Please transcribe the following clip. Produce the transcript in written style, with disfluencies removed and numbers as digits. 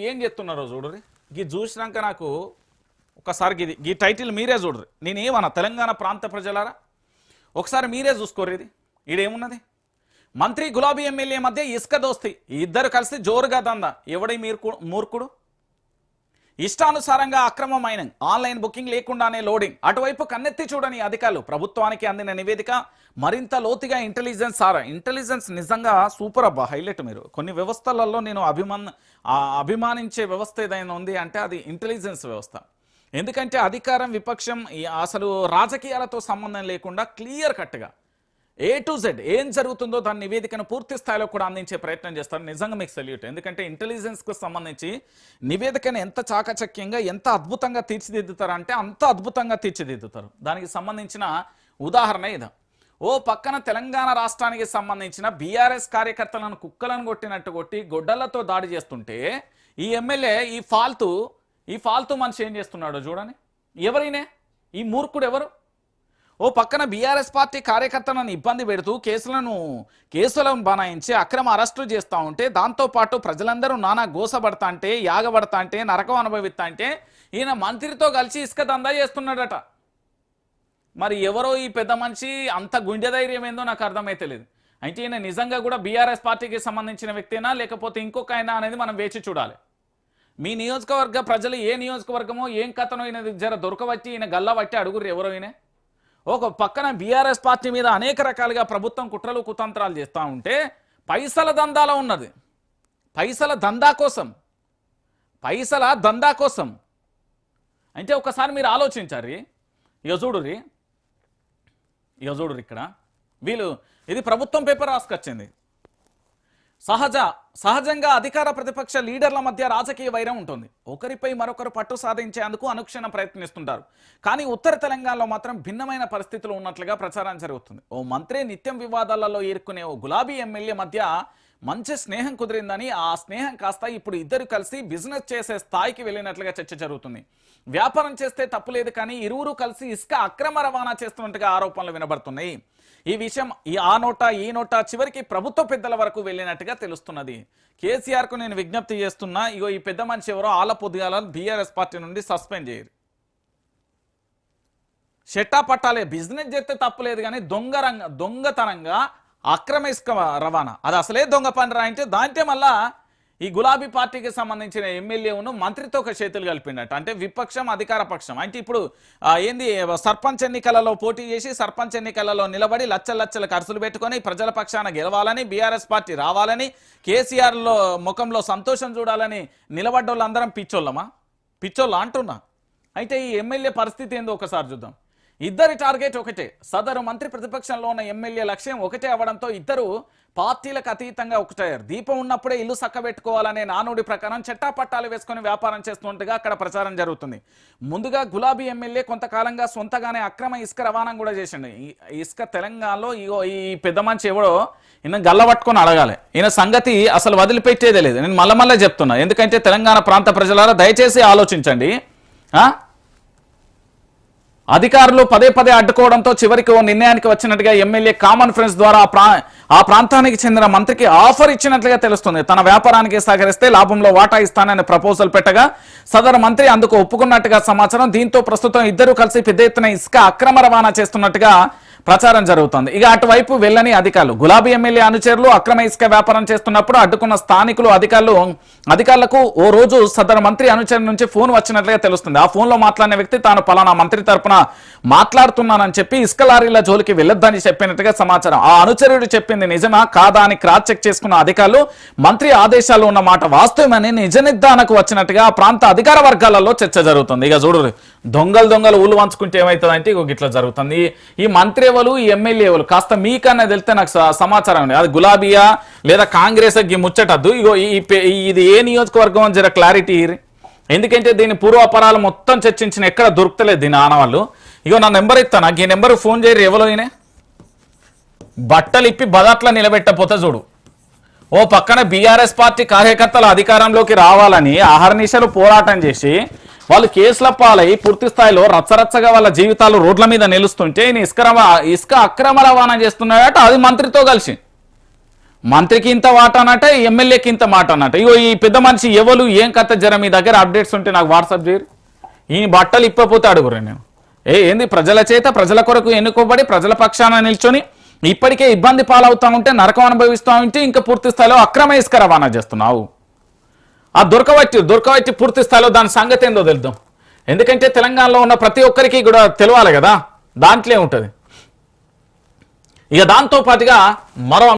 ఏం చెప్తున్నారో చూడరు. ఇది చూసినాక నాకు ఒకసారి ఈ టైటిల్ మీరే చూడరు. నేనేమన్నా తెలంగాణ ప్రాంత ప్రజలారా ఒకసారి మీరే చూసుకోరు. ఇది ఈడేమున్నది, మంత్రి గులాబీ ఎమ్మెల్యే మధ్య ఇసుక దోస్తి, ఇద్దరు కలిసి జోరుగా దందా. ఎవడై మూర్ఖుడు? ఇష్టానుసారంగా అక్రమ మైనింగ్, ఆన్లైన్ బుకింగ్ లేకుండానే లోడింగ్. అటువైపు కన్నెత్తి చూడని అధికారులు. ప్రభుత్వానికి అందిన నివేదిక మరింత లోతుగా ఇంటెలిజెన్స్ నిజంగా సూపర్ అబ్బా, హైలైట్. మీరు కొన్ని వ్యవస్థలలో నేను అభిమానించే వ్యవస్థ ఏదైనా ఉంది అంటే అది ఇంటెలిజెన్స్ వ్యవస్థ. ఎందుకంటే అధికారం విపక్షం అసలు రాజకీయాలతో సంబంధం లేకుండా క్లియర్ కట్గా A to Z ఏం జరుగుతుందో దాని నివేదికను పూర్తి స్థాయిలో కూడా అందించే ప్రయత్నం చేస్తారు. నిజంగా మీకు సెల్యూట్. ఎందుకంటే ఇంటెలిజెన్స్కు సంబంధించి నివేదికను ఎంత చాకచక్యంగా ఎంత అద్భుతంగా తీర్చిదిద్దుతారు అంటే అంత అద్భుతంగా తీర్చిదిద్దుతారు. దానికి సంబంధించిన ఉదాహరణ ఇది. ఓ పక్కన తెలంగాణ రాష్ట్రానికి సంబంధించిన బీఆర్ఎస్ కార్యకర్తలను కుక్కలను కొట్టినట్టు కొట్టి గొడ్డలతో దాడి చేస్తుంటే ఈ ఎమ్మెల్యే ఈ ఫాల్తూ మనిషి ఏం చేస్తున్నాడో చూడండి. ఎవరైనా ఈ మూర్ఖుడు ఎవరు? ఓ పక్కన బీఆర్ఎస్ పార్టీ కార్యకర్తలను ఇబ్బంది పెడుతూ కేసులను బనాయించి అక్రమ అరెస్టులు చేస్తూ ఉంటే దాంతోపాటు ప్రజలందరూ నానా గోసపడతా అంటే యాగబడతా అంటే నరకం అనుభవిస్తా అంటే ఈయన మంత్రితో కలిసి ఇసుక దందా చేస్తున్నాడట. మరి ఎవరో ఈ పెద్ద మనిషి అంత గుండె ధైర్యం ఏందో నాకు అర్థమైతలేదు. అంటే ఈయన నిజంగా కూడా బీఆర్ఎస్ పార్టీకి సంబంధించిన వ్యక్తినా లేకపోతే ఇంకొక అయినా అనేది మనం వేచి చూడాలి. మీ నియోజకవర్గ ప్రజలు ఏ నియోజకవర్గమో ఏం కథనో ఈయన జర దొరకబట్టి ఈయన గల్లా బట్టి అడుగురు ఎవరో. ఈయన ఒక పక్కన బీఆర్ఎస్ పార్టీ మీద అనేక రకాలుగా ప్రభుత్వం కుట్రలు కుతంత్రాలు చేస్తూ ఉంటే పైసల దందాలో ఉన్నది. పైసల దందా కోసం అంటే ఒకసారి మీరు ఆలోచించారు. ఇక చూడుర్రి ఇక్కడ వీళ్ళు ఇది ప్రభుత్వం పేపర్ రాసుకొచ్చింది. సహజంగా అధికార ప్రతిపక్ష లీడర్ల మధ్య రాజకీయ వైరం ఉంటుంది. ఒకరిపై మరొకరు పట్టు సాధించేందుకు అనుక్షణం ప్రయత్నిస్తుంటారు. కానీ ఉత్తర తెలంగాణలో మాత్రం భిన్నమైన పరిస్థితులు ఉన్నట్లుగా ప్రచారం జరుగుతుంది. ఓ మంత్రి నిత్యం వివాదాలలో ఇరుక్కునే ఓ గులాబీ ఎమ్మెల్యే మధ్య మంచి స్నేహం కుదిరిందని, ఆ స్నేహం కాస్త ఇప్పుడు ఇద్దరు కలిసి బిజినెస్ చేసే స్థాయికి వెళ్ళినట్లుగా చర్చ జరుగుతుంది. వ్యాపారం చేస్తే తప్పులేదు, కానీ ఇరువురు కలిసి ఇసుక అక్రమ రవాణా చేస్తున్నట్టుగా ఆరోపణలు వినబడుతున్నాయి. ఈ విషయం ఆ నోటా ఈ నోటా చివరికి ప్రభుత్వ పెద్దల వరకు వెళ్ళినట్టుగా తెలుస్తున్నది. కేసీఆర్కు నేను విజ్ఞప్తి చేస్తున్నా, ఇగో ఈ పెద్ద మనిషి ఎవరో ఆల పొద్దుగాల బీఆర్ఎస్ పార్టీ నుండి సస్పెండ్ చేయరు. షెట్టా పట్టాలే, బిజినెస్ చేస్తే తప్పులేదు, కానీ దొంగతనంగా అక్రమ ఇసుక రవాణా అది అసలే దొంగ పని రా అంటే దాంట్లో మళ్ళా ఈ గులాబీ పార్టీకి సంబంధించిన ఎమ్మెల్యేను మంత్రితో ఒక చేతులు కలిపిండట. అంటే విపక్షం అధికార పక్షం అంటే ఇప్పుడు ఏంది సర్పంచ్ ఎన్నికలలో పోటీ చేసి సర్పంచ్ ఎన్నికలలో నిలబడి లక్షల ఖర్చులు పెట్టుకొని ప్రజల పక్షాన గెలవాలని, బీఆర్ఎస్ పార్టీ రావాలని, కేసీఆర్లో ముఖంలో సంతోషం చూడాలని నిలబడ్డ వాళ్ళందరం పిచ్చోళ్ళ అంటున్నా. అయితే ఈ ఎమ్మెల్యే పరిస్థితి ఏందో ఒకసారి చూద్దాం. ఇద్దరి టార్గెట్ ఒకటే. సదరు మంత్రి ప్రతిపక్షంలో ఉన్న ఎమ్మెల్యే లక్ష్యం ఒకటే అవడంతో ఇద్దరు పార్టీలకు అతీతంగా ఒకటయ్యారు. దీపం ఉన్నప్పుడే ఇల్లు చక్కబెట్టుకోవాలనే నానుడి ప్రకారం చట్టాపట్టాలు వేసుకొని వ్యాపారం చేస్తున్నట్టుగా అక్కడ ప్రచారం జరుగుతుంది. ముందుగా గులాబీ ఎమ్మెల్యే కొంతకాలంగా సొంతగానే అక్రమ ఇసుక రవాణా కూడా చేసిండు. ఇసుక తెలంగాణలో ఈ పెద్ద మనిషి ఎవడో ఈయన గల్లబట్టుకొని అడగాలి. ఈయన సంగతి అసలు వదిలిపెట్టేదే లేదు. నేను మళ్ళీ చెప్తున్నా, ఎందుకంటే తెలంగాణ ప్రాంత ప్రజలారా దయచేసి ఆలోచించండి. అధికారులు పదే అడ్డుకోవడంతో చివరికి ఓ నిర్ణయానికి వచ్చినట్టుగా ఎమ్మెల్యే కామన్ ఫ్రెండ్స్ ద్వారా ఆ ప్రాంతానికి చెందిన మంత్రికి ఆఫర్ ఇచ్చినట్లుగా తెలుస్తుంది. తన వ్యాపారానికి సహకరిస్తే లాభంలో వాటా ఇస్తానని ప్రపోజల్ పెట్టగా సదరు మంత్రి అందుకు ఒప్పుకున్నట్టుగా సమాచారం. దీంతో ప్రస్తుతం ఇద్దరు కలిసి పెద్ద ఎత్తున ఇసుక అక్రమ రవాణా చేస్తున్నట్టుగా ప్రచారం జరుగుతోంది. ఇక అటువైపు వెళ్ళని అధికారులు. గులాబీ ఎమ్మెల్యే అనుచరులు అక్రమ ఇసుక వ్యాపారం చేస్తున్నప్పుడు అడ్డుకున్న స్థానికులు అధికారులకు ఓ రోజు సదరు మంత్రి అనుచరు నుంచి ఫోన్ వచ్చినట్లుగా తెలుస్తుంది. ఆ ఫోన్లో మాట్లాడిన వ్యక్తి తాను పలానా మంత్రి తరపున మాట్లాడుతున్నానని చెప్పి ఇసుక లారీల జోలికి వెళ్ళొద్దని చెప్పినట్టుగా సమాచారం. ఆ అనుచరుడు చెప్పింది నిజమా కాదా అని క్రాస్ చెక్ చేసుకున్న అధికారులు మంత్రి ఆదేశాలు ఉన్న మాట వాస్తవమని నిజ నిర్ధారణకు వచ్చినట్టుగా ఆ ప్రాంత అధికార వర్గాలలో చర్చ జరుగుతుంది. ఇక చూడు, దొంగలు ఊళ్ళు వంచుకుంటే ఏమవుతుందంటే ఇగో ఇట్లా జరుగుతుంది. ఈ మంత్రి ఎవరు, ఈ ఎమ్మెల్యే ఎవరు కాస్త మీకన్నా తెలితే నాకు సమాచారం ఉంది. అది గులాబీయా లేదా కాంగ్రెస్ ముచ్చటద్దు. ఇగో ఇది ఏ నియోజకవర్గం అని జర క్లారిటీ. ఎందుకంటే దీని పూర్వాపరాలు మొత్తం చర్చించిన ఎక్కడ దొరుకుతలేదు దీని ఆనవాళ్ళు. ఇగో నా నెంబర్ ఇస్తాను, నాకు ఈ నెంబర్ ఫోన్ చేయరు. ఎవరో ఈయన బట్టలు ఇప్పి బదట్లా నిలబెట్టపోతే చూడు. ఓ పక్కన బీఆర్ఎస్ పార్టీ కార్యకర్తలు అధికారంలోకి రావాలని అహర్నిశలు పోరాటం చేసి వాళ్ళు కేసుల పాలై పూర్తి స్థాయిలో రచ్చరచ్చగా వాళ్ళ జీవితాలు రోడ్ల మీద నిలుస్తుంటే ఇసుక అక్రమ రవాణా చేస్తున్నాడట. అది మంత్రితో కలిసి మంత్రికి ఇంత మాట అన్నట, ఎమ్మెల్యేకి ఇంత మాట అన్నట. ఇగో ఈ పెద్ద మనిషి ఎవరు ఏం కథ జర మీ దగ్గర అప్డేట్స్ ఉంటే నాకు వాట్సాప్ చేయరు. ఈ బట్టలు ఇప్పపోతే అడుగురు నేను. ఏంది ప్రజల చేత ప్రజల కొరకు ఎన్నుకోబడి ప్రజల పక్షాన నిల్చొని ఇప్పటికే ఇబ్బంది పాలవుతా ఉంటే, నరకం అనుభవిస్తూ ఉంటే ఇంకా పూర్తి స్థాయిలో అక్రమ ఇసుక రవాణా చేస్తున్నావు. ఆ దొరకబట్టి పూర్తి స్థాయిలో దాని సంగతి ఏందో తెలుద్దాం. ఎందుకంటే తెలంగాణలో ఉన్న ప్రతి ఒక్కరికి కూడా తెలియాలి కదా, దాంట్లో ఉంటుంది. ఇక దాంతో పాటుగా మరో